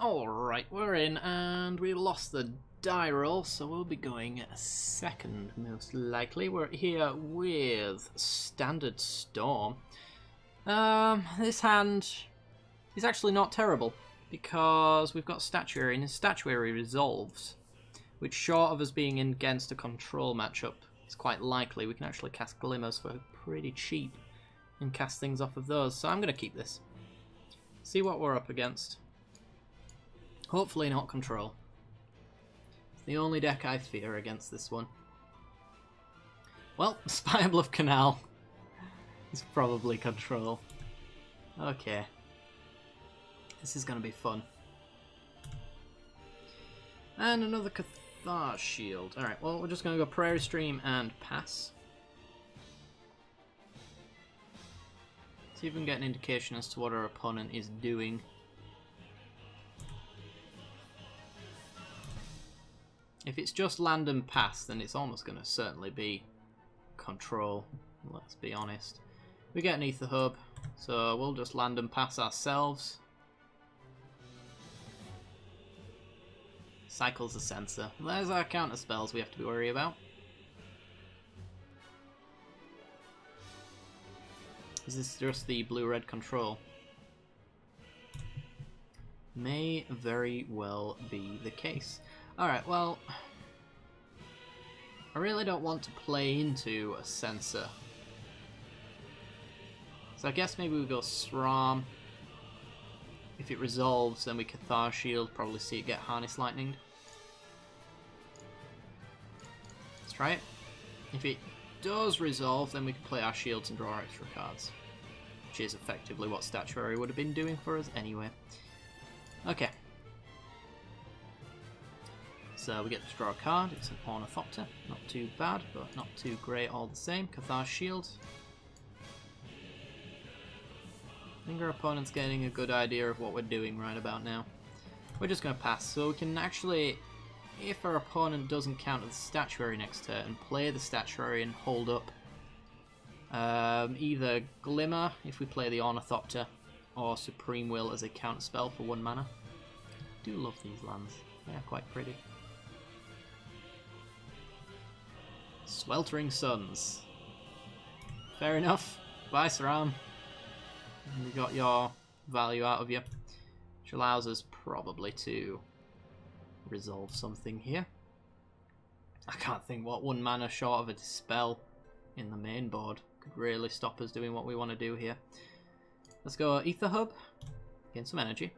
Alright, we're in, and we lost the die roll, so we'll be going second, most likely. We're here with Standard Storm. This hand is actually not terrible, because we've got Statuary, and his Statuary resolves, which, short of us being against a control matchup, is quite likely we can actually cast Glimmers for pretty cheap and cast things off of those. So I'm going to keep this. See what we're up against. Hopefully not control. It's the only deck I fear against this one. Well, Spire Bluff Canal is probably control. Okay. This is going to be fun. And another Cathar Shield. Alright, well, we're just going to go Prairie Stream and pass. See if we can get an indication as to what our opponent is doing. If it's just land and pass, then it's almost going to certainly be control, let's be honest. We get an Ether Hub, so we'll just land and pass ourselves. Cycles the Sensor. There's our counter spells we have to be worried about. Is this just the blue-red control? May very well be the case. Alright, well, I really don't want to play into a Sensor. So I guess maybe we go Sram. If it resolves, then we Cathar Shield, probably see it get Harness Lightning. Let's try it. If it does resolve, then we can play our shields and draw extra cards. Which is effectively what Statuary would have been doing for us anyway. Okay. So we get to draw a card. It's an Ornithopter. Not too bad, but not too great all the same. Cathar Shield. I think our opponent's getting a good idea of what we're doing right about now. We're just going to pass. So we can actually, if our opponent doesn't counter the Statuary next turn, play the Statuary and hold up. Either Glimmer, if we play the Ornithopter, or Supreme Will as a counter spell for 1 mana. I do love these lands. They are quite pretty. Sweltering Suns. Fair enough. Bye, Saram. You got your value out of you, which allows us probably to resolve something here. I can't think what 1 mana short of a Dispel in the main board could really stop us doing what we want to do here. Let's go Ether Hub, gain some energy.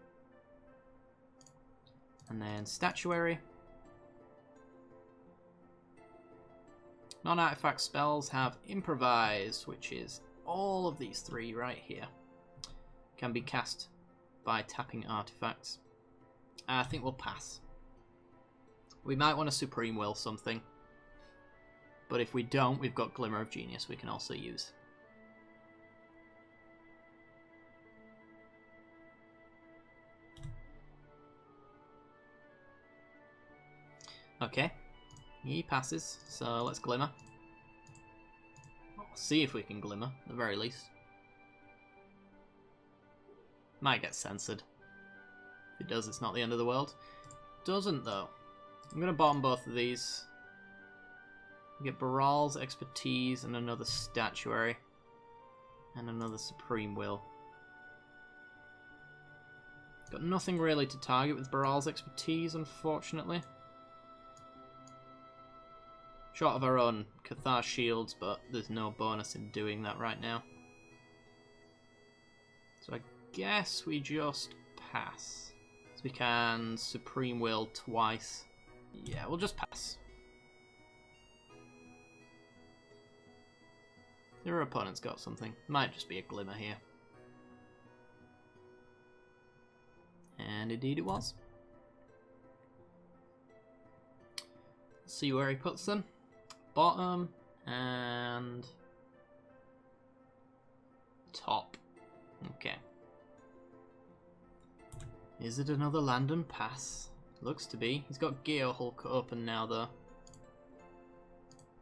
And then Statuary. Non-artifact spells have Improvise, which is all of these 3 right here. Can be cast by tapping artifacts. I think we'll pass. We might want to Supreme Will something. But if we don't, we've got Glimmer of Genius we can also use. Okay. He passes, so let's Glimmer. We'll see if we can Glimmer, at the very least. Might get censored. If it does, it's not the end of the world. Doesn't, though. I'm going to bottom both of these. We get Baral's Expertise and another Statuary. And another Supreme Will. Got nothing really to target with Baral's Expertise, unfortunately. Short of our own Cathar Shields, but there's no bonus in doing that right now. So I guess we just pass. So we can Supreme Will twice. Yeah, we'll just pass. Their opponent's got something. Might just be a Glimmer here. And indeed it was. Let's see where he puts them. Bottom and top. Okay. Is it another land and pass? Looks to be. He's got Geohulk open now though.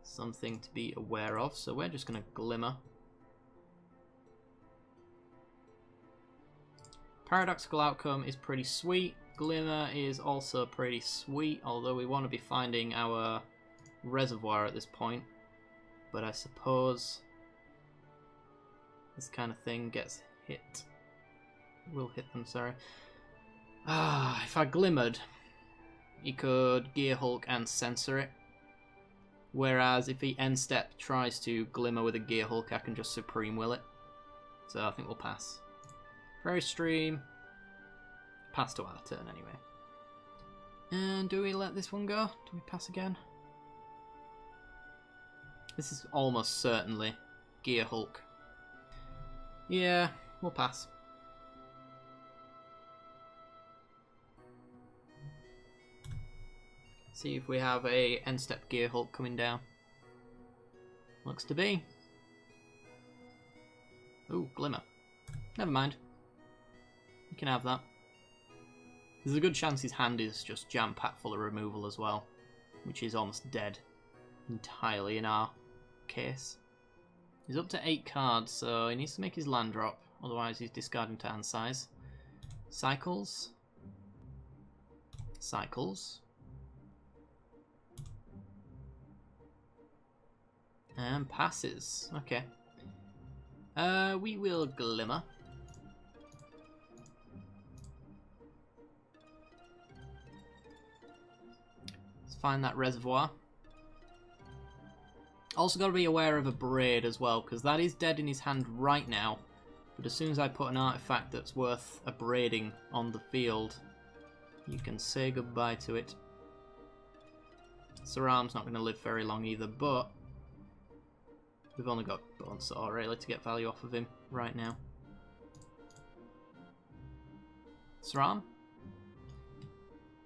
Something to be aware of, so we're just going to Glimmer. Paradoxical Outcome is pretty sweet. Glimmer is also pretty sweet, although we want to be finding our reservoir at this point. But I suppose this kind of thing gets hit. Will hit them, sorry. If I Glimmered, he could Gear Hulk and censor it. Whereas if he end step tries to Glimmer with a Gear Hulk, I can just Supreme Will it. So I think we'll pass. Very Stream. Pass to our turn anyway. And do we let this one go? Do we pass again? This is almost certainly Gear Hulk. Yeah, we'll pass. See if we have a end step Gear Hulk coming down. Looks to be. Ooh, Glimmer. Never mind. You can have that. There's a good chance his hand is just jam-packed full of removal as well, which is almost dead entirely in our case. He's up to 8 cards, so he needs to make his land drop, otherwise he's discarding to hand size. Cycles. Cycles. And passes. Okay. We will Glimmer. Let's find that reservoir. Also got to be aware of a Braid as well, because that is dead in his hand right now. But as soon as I put an artifact that's worth a Braiding on the field, you can say goodbye to it. Saram's not going to live very long either, but we've only got Bonesaw really to get value off of him right now. Saram?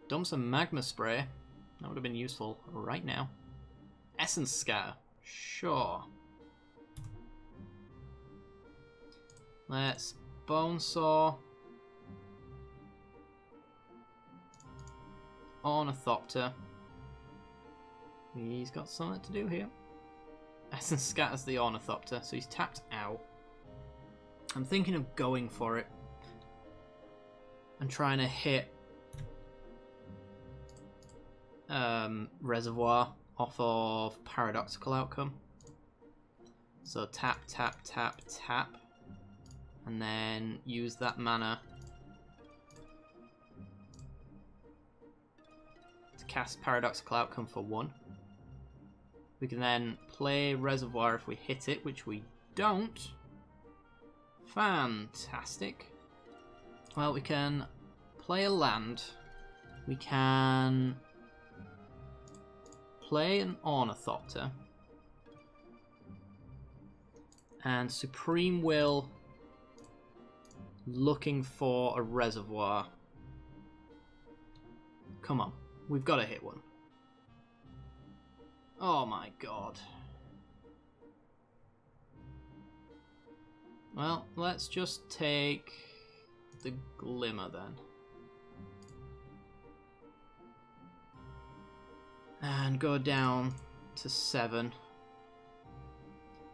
Dump some Magma Spray. That would have been useful right now. Essence Scatter. Sure. Let's Bonesaw. Ornithopter. He's got something to do here. Essence Scatters the Ornithopter, so he's tapped out. I'm thinking of going for it and trying to hit Reservoir off of Paradoxical Outcome. So tap, tap, tap, tap, and then use that mana to cast Paradoxical Outcome for 1. We can then play Reservoir if we hit it, which we don't. Fantastic. Well, we can play a land. We can play an Ornithopter. And Supreme Will, looking for a Reservoir. Come on, we've got to hit one. Oh my god. Well, let's just take the Glimmer then. And go down to 7.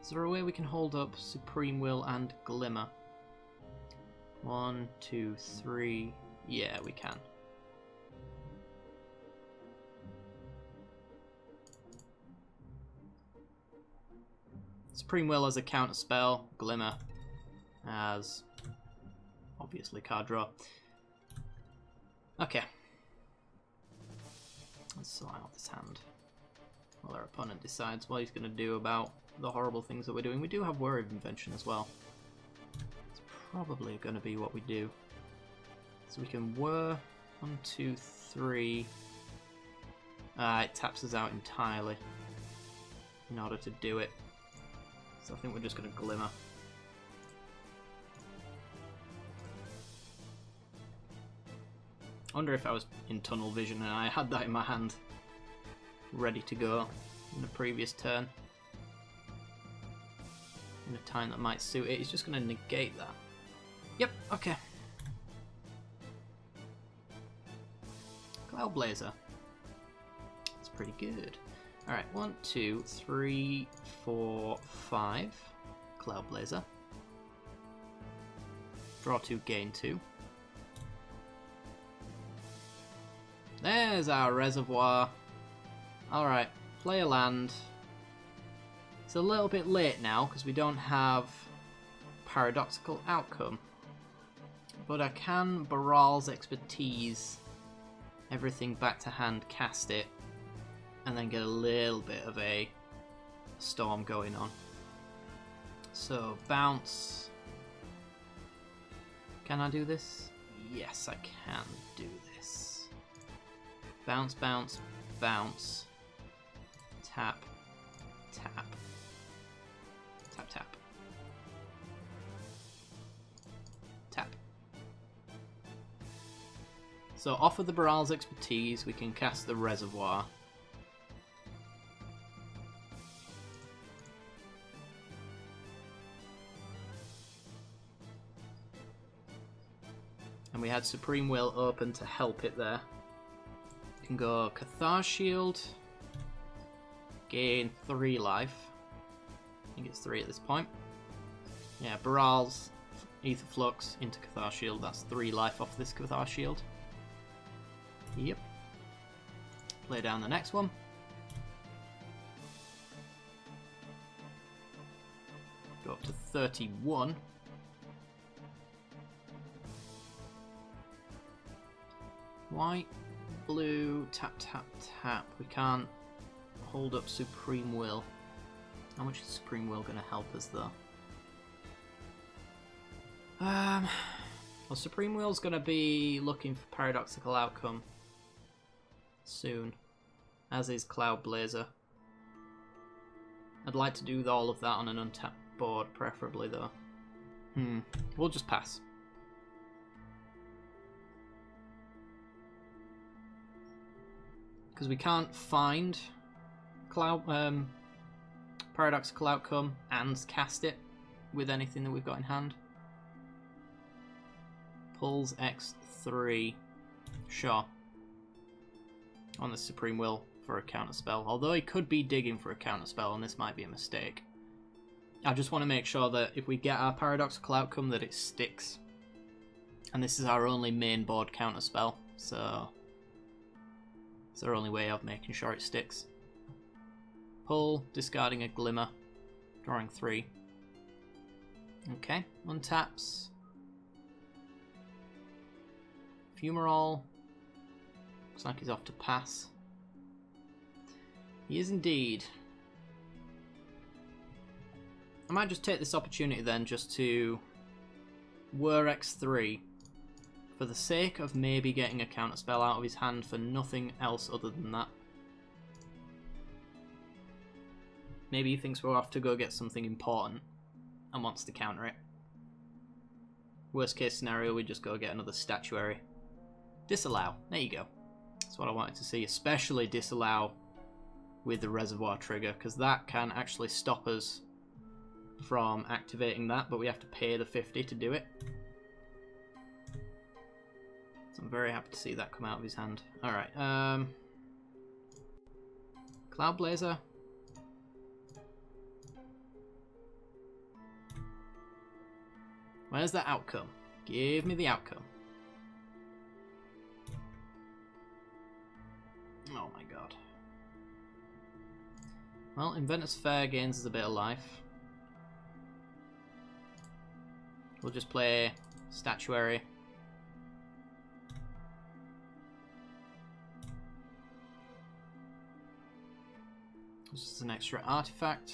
Is there a way we can hold up Supreme Will and Glimmer? 1, 2, 3. Yeah, we can. Supreme Will as a counter spell, Glimmer as obviously card draw. Okay. Let's sort out this hand while our opponent decides what he's going to do about the horrible things that we're doing. We do have Worry of Invention as well. It's probably going to be what we do. So we can whir 1, 2, 3. It taps us out entirely in order to do it. So I think we're just going to Glimmer. I wonder if I was in tunnel vision and I had that in my hand ready to go in the previous turn. In a time that might suit it. He's just going to negate that. Yep, okay. Cloudblazer. That's pretty good. Alright, 1, 2, 3, 4, 5. Cloudblazer. Draw 2, gain 2. There's our reservoir. Alright, play a land. It's a little bit late now because we don't have paradoxical outcome. But I can Baral's Expertise everything back to hand, cast it, and then get a little bit of a storm going on. So, bounce. Can I do this? Yes, I can do this. Bounce, bounce, bounce. Tap, tap. Tap, tap. Tap. So off of the Baral's Expertise, we can cast the Reservoir. And we had Supreme Will open to help it there. We can go Cathar Shield. Gain 3 life. I think it's 3 at this point. Yeah, Baral's Aetherflux into Cathar Shield. That's 3 life off this Cathar Shield. Yep. Play down the next one. Go up to 31. White, blue, tap, tap, tap. We can't hold up Supreme Will. How much is Supreme Will going to help us though? Well, Supreme Will's going to be looking for Paradoxical Outcome soon, as is Cloud Blazer. I'd like to do all of that on an untapped board, preferably though. We'll just pass. Because we can't find Paradoxical Outcome and cast it with anything that we've got in hand. Pulls X3. Sure. On the Supreme Will for a counterspell. Although he could be digging for a counterspell, and this might be a mistake. I just want to make sure that if we get our Paradoxical Outcome that it sticks. And this is our only main board counterspell, so it's our only way of making sure it sticks. Pull, discarding a Glimmer, drawing 3. Okay, untaps. Fumarole. Looks like he's off to pass. He is indeed. I might just take this opportunity then just to whir X3 for the sake of maybe getting a counterspell out of his hand for nothing else other than that. Maybe he thinks we're off to go get something important and wants to counter it. Worst case scenario, we just go get another statuary. Disallow. There you go. That's what I wanted to see, especially disallow with the reservoir trigger, because that can actually stop us from activating that, but we have to pay the 50 to do it. So I'm very happy to see that come out of his hand. Alright, Cloud Blazer. Where's the outcome? Give me the outcome. Oh my god. Well, Inventor's Fair gains us a bit of life. We'll just play Statuary. This is an extra artifact.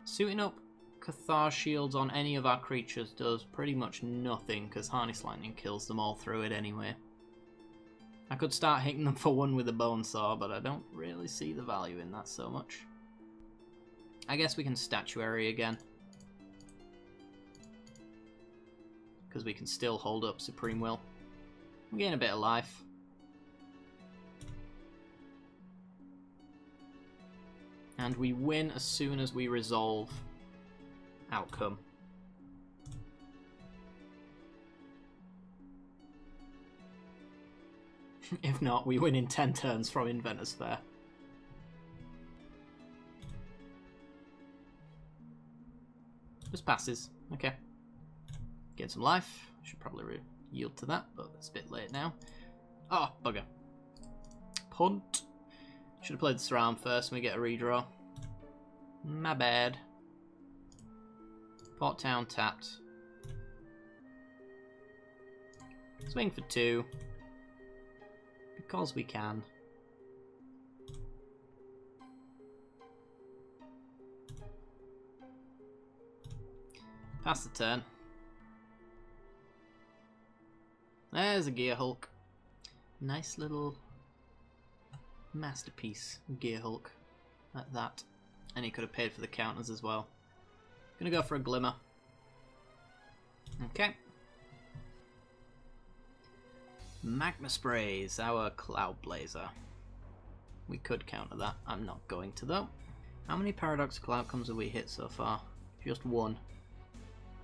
Suiting up Cathar Shields on any of our creatures does pretty much nothing, because Harness Lightning kills them all through it anyway. I could start hitting them for 1 with a Bone Saw, but I don't really see the value in that so much. I guess we can Statuary again, because we can still hold up Supreme Will. We gain a bit of life. And we win as soon as we resolve outcome. If not, we win in 10 turns from Inventor's Fair. Just passes. Okay. Get some life. Should probably yield to that, but it's a bit late now. Oh, bugger. Punt. Should have played the Sram first and we get a redraw. My bad. Port Town tapped. Swing for 2. Because we can. Pass the turn. There's a Gear Hulk. Nice little masterpiece, Gear Hulk. Like that. And he could have paid for the counters as well. Gonna go for a Glimmer. Okay. Magma Sprays, our Cloud Blazer. We could counter that. I'm not going to though. How many paradoxical outcomes have we hit so far? Just 1.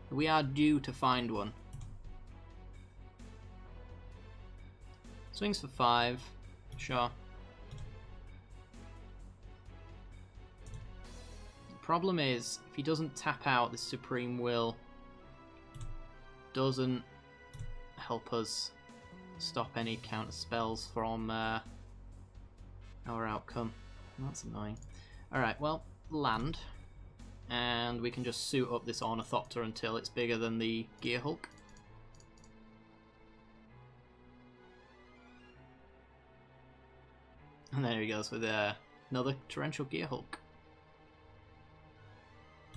We are due to find one. Swings for 5. Sure. The problem is, if he doesn't tap out, this Supreme Will doesn't help us stop any counter spells from our outcome. That's annoying. Alright, well, land. And we can just suit up this Ornithopter until it's bigger than the Gear Hulk. And there he goes with another Torrential Gear Hulk.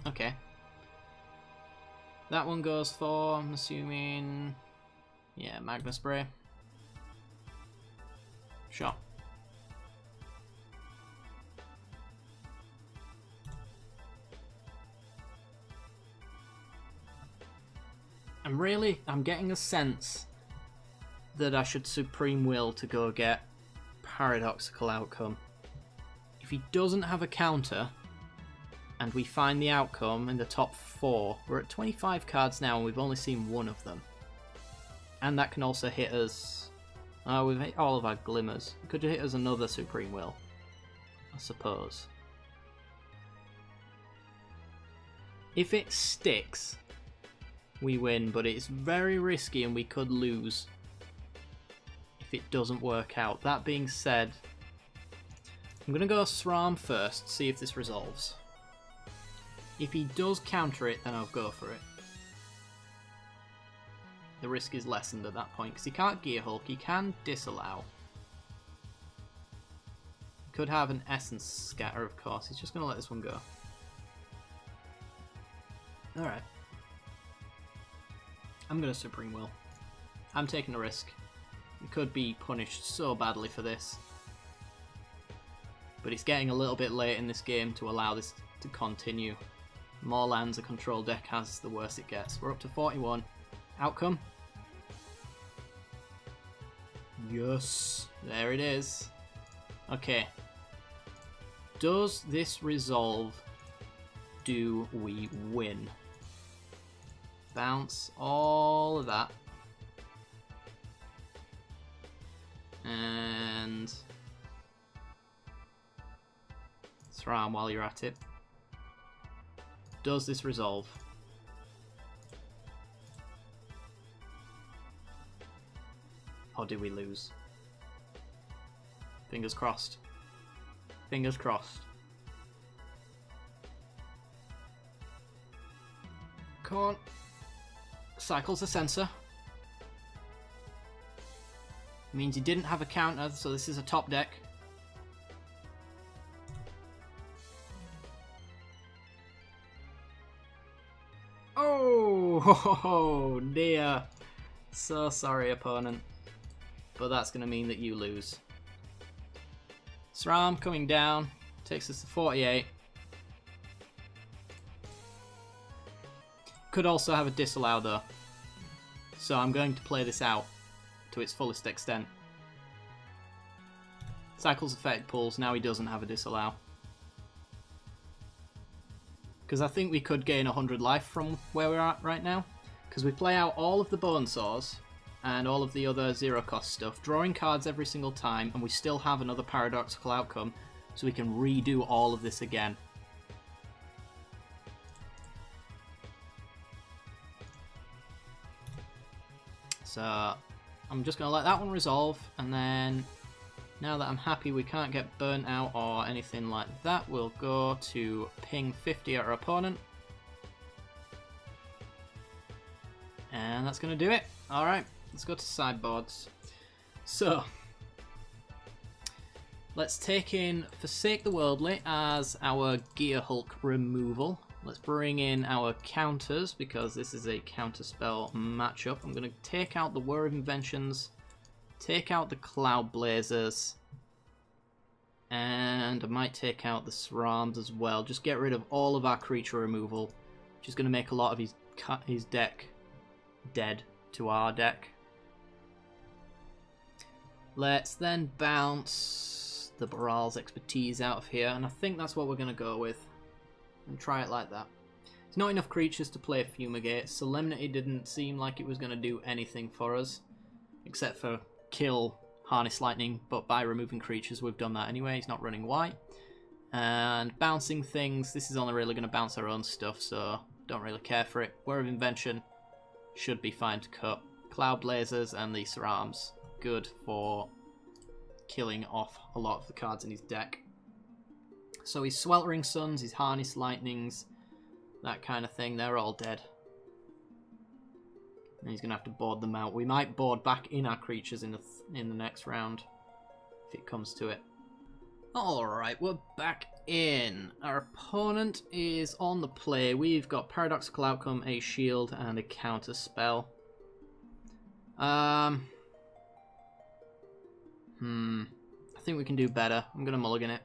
Okay. That one goes for, I'm assuming, yeah, Magma Spray. Sure. I'm getting a sense that I should Supreme Will to go get Paradoxical Outcome. If he doesn't have a counter, and we find the outcome in the top 4, we're at 25 cards now and we've only seen 1 of them. And that can also hit us... Oh, we've hit all of our Glimmers. It could hit us another Supreme Will, I suppose. If it sticks, we win, but it's very risky and we could lose if it doesn't work out. That being said, I'm going to go Sram first, see if this resolves. If he does counter it, then I'll go for it. The risk is lessened at that point, because he can't Gear Hulk, he can disallow. Could have an Essence Scatter, of course. He's just going to let this one go. Alright. I'm going to Supreme Will. I'm taking a risk. We could be punished so badly for this. But it's getting a little bit late in this game to allow this to continue. The more lands a control deck has, the worse it gets. We're up to 41. Outcome. Yes. There it is. Okay. Does this resolve? Do we win? Bounce all of that. And Sram while you're at it. Does this resolve? Or do we lose? Fingers crossed. Fingers crossed. Come on. Cycles the sensor. Means he didn't have a counter, so this is a top deck. Oh dear. So sorry, opponent. But that's going to mean that you lose. Sram coming down. Takes us to 48. Could also have a disallow though. So I'm going to play this out to its fullest extent. Cycles effect pulls. Now he doesn't have a disallow. Because I think we could gain 100 life from where we're at right now. Because we play out all of the Bone Saws and all of the other zero cost stuff, drawing cards every single time, and we still have another paradoxical outcome, so we can redo all of this again. So I'm just going to let that one resolve, and then now that I'm happy we can't get burnt out or anything like that, we'll go to ping 50 at our opponent. And that's going to do it. Alright, let's go to sideboards. So, let's take in Forsake the Worldly as our Gear Hulk removal. Let's bring in our counters, because this is a counterspell matchup. I'm going to take out the War of Inventions, take out the Cloud Blazers, and I might take out the Srams as well. Just get rid of all of our creature removal, which is going to make a lot of his deck dead to our deck. Let's then bounce the Baral's Expertise out of here, and I think that's what we're going to go with. And try it like that. There's not enough creatures to play Fumigate. Solemnity didn't seem like it was going to do anything for us, except for kill Harness Lightning, but by removing creatures we've done that anyway. He's not running white. And bouncing things, this is only really going to bounce our own stuff, so don't really care for it. War of Invention should be fine to cut. Cloud Blazers and the Srams, good for killing off a lot of the cards in his deck. So his Sweltering Suns, his Harness Lightnings, that kind of thing, they're all dead. And he's going to have to board them out. We might board back in our creatures in the next round, if it comes to it. Alright, we're back in. Our opponent is on the play. We've got Paradoxical Outcome, a shield, and a counter spell. I think we can do better. I'm going to mulligan it.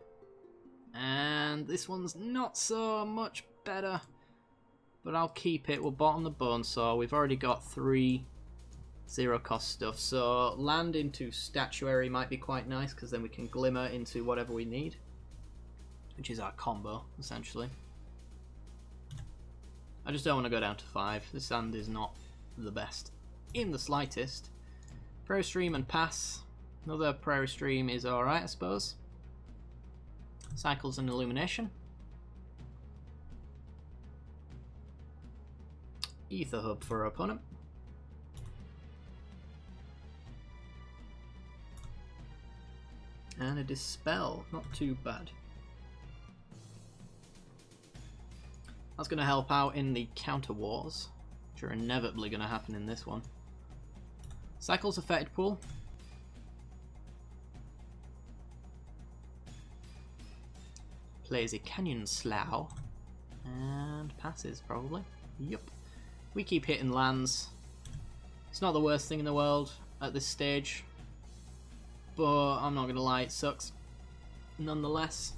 And this one's not so much better, but I'll keep it. We'll bottom the Bonesaw. We've already got 3 zero-cost stuff, so land into Statuary might be quite nice, because then we can Glimmer into whatever we need, which is our combo, essentially. I just don't want to go down to 5. This hand is not the best in the slightest. Prairie Stream and pass. Another Prairie Stream is alright, I suppose. Cycles and Illumination. Ether Hub for our opponent. And a Dispel, not too bad. That's going to help out in the counter wars, which are inevitably going to happen in this one. Cycles Affected Pool. Plays a Canyon Slough. And passes, probably. Yup. We keep hitting lands. It's not the worst thing in the world at this stage, but I'm not going to lie, it sucks. Nonetheless,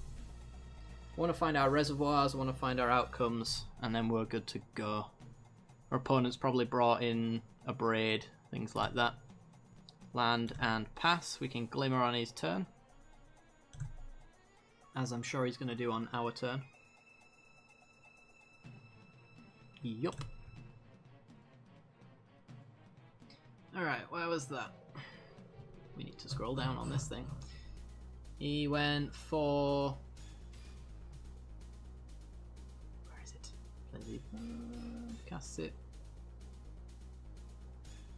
I want to find our reservoirs, I want to find our outcomes, and then we're good to go. Our opponent's probably brought in a Braid, things like that. Land and pass. We can Glimmer on his turn, as I'm sure he's going to do on our turn. Yup. Alright, where was that? We need to scroll down on this thing. He went for... Where is it? Cast it.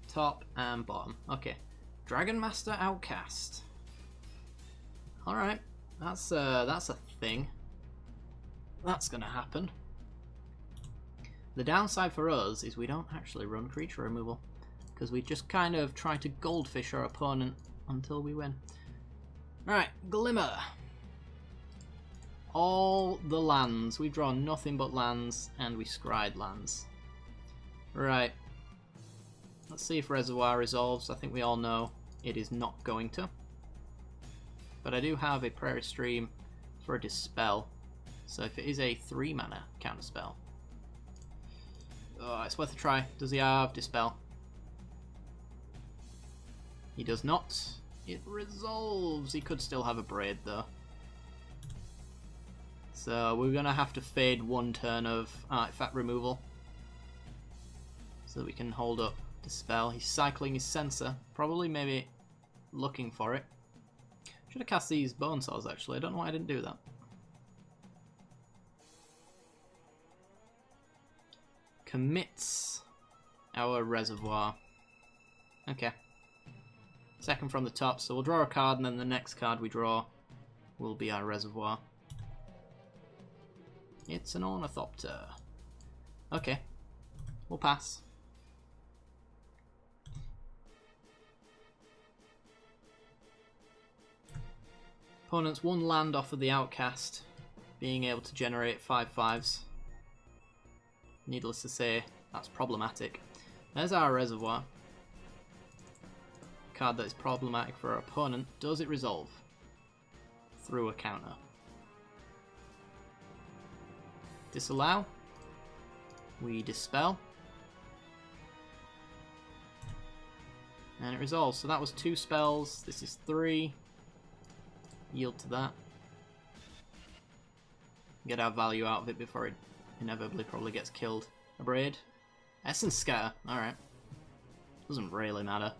Top and bottom. Okay. Dragon Master Outcast. Alright. That's a thing. That's gonna happen. The downside for us is we don't actually run creature removal, because we just kind of try to goldfish our opponent until we win. Alright, Glimmer. All the lands. We've drawn nothing but lands, and we scryed lands. Right. Let's see if Reservoir resolves. I think we all know it is not going to. But I do have a Prairie Stream for a Dispel. So if it is a 3 mana counterspell. Oh, it's worth a try. Does he have Dispel? He does not. It resolves. He could still have a Braid though. So we're going to have to fade 1 turn of artifact removal, so that we can hold up Dispel. He's cycling his Censor. Probably maybe looking for it. Should have cast these Bonesaws actually. I don't know why I didn't do that. Commits our Reservoir. Okay. Second from the top, so we'll draw a card, and then the next card we draw will be our reservoir. It's an Ornithopter. Okay. We'll pass. Opponent's one land off of the Outcast, being able to generate 5/5s. Needless to say, that's problematic. There's our reservoir. Card that is problematic for our opponent. Does it resolve? Through a counter. Disallow. We dispel. And it resolves. So that was 2 spells. This is 3. Yield to that. Get our value out of it before it inevitably probably gets killed. Abrade. Essence Scatter. Alright. Doesn't really matter.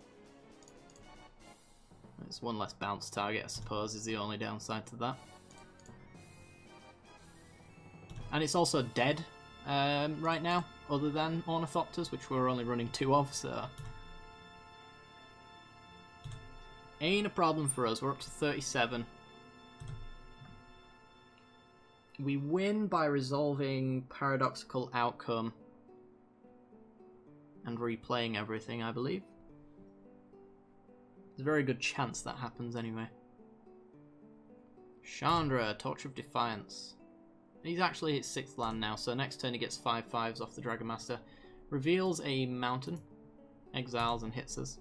It's one less bounce target, I suppose, is the only downside to that. And it's also dead right now, other than Ornithopters, which we're only running 2 of, so... Ain't a problem for us. We're up to 37. We win by resolving Paradoxical Outcome and replaying everything, I believe. There's a very good chance that happens anyway. Chandra, Torch of Defiance. He's actually hit 6th land now, so next turn he gets 5/5s off the Dragon Master. Reveals a mountain, exiles and hits us.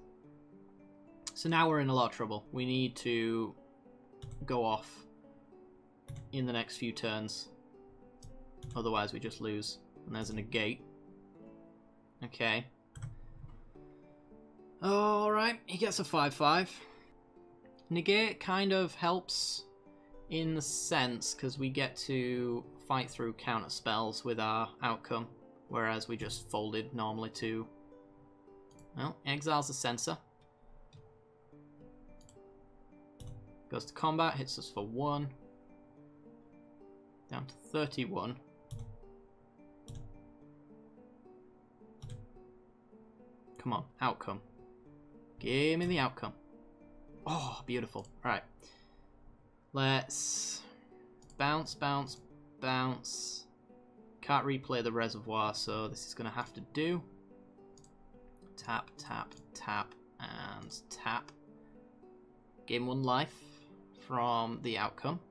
So now we're in a lot of trouble. We need to go off in the next few turns. Otherwise we just lose. And there's a negate. Okay. Alright, he gets a 5/5. Negate kind of helps in the sense because we get to fight through counter spells with our outcome, whereas we just folded normally to... Well, exiles the Censor. Goes to combat, hits us for 1. Down to 31. Come on, outcome. Give me the outcome. Oh, beautiful. Right. Let's bounce, bounce, bounce. Can't replay the reservoir, so this is going to have to do. Tap, tap, tap, and tap. Gain 1 life from the outcome.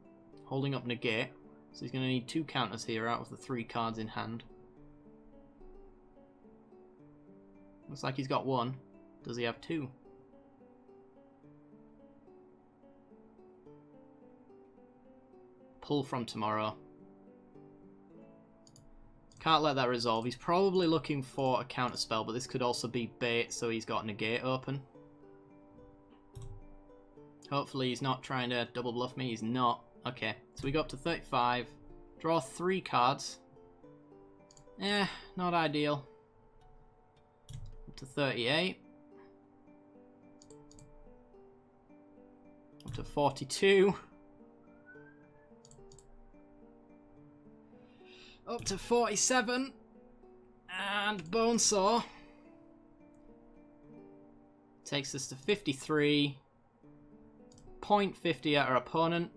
Holding up negate. So he's going to need 2 counters here out of the 3 cards in hand. Looks like he's got 1. Does he have 2? Pull from tomorrow. Can't let that resolve. He's probably looking for a counter spell, but this could also be bait, so he's got negate open. Hopefully he's not trying to double bluff me. He's not. Okay, so we go up to 35. Draw 3 cards. Not ideal. Up to 38. Up to 42. Up to 47. And Bonesaw. Takes us to 53. 0.50 at our opponent.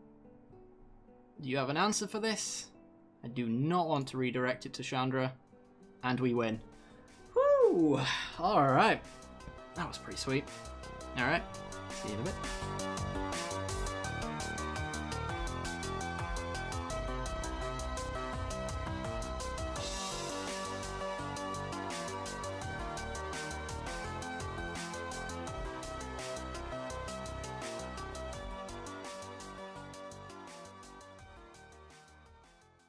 Do you have an answer for this? I do not want to redirect it to Chandra. And we win. Woo! Alright. That was pretty sweet. Alright. See you in a bit.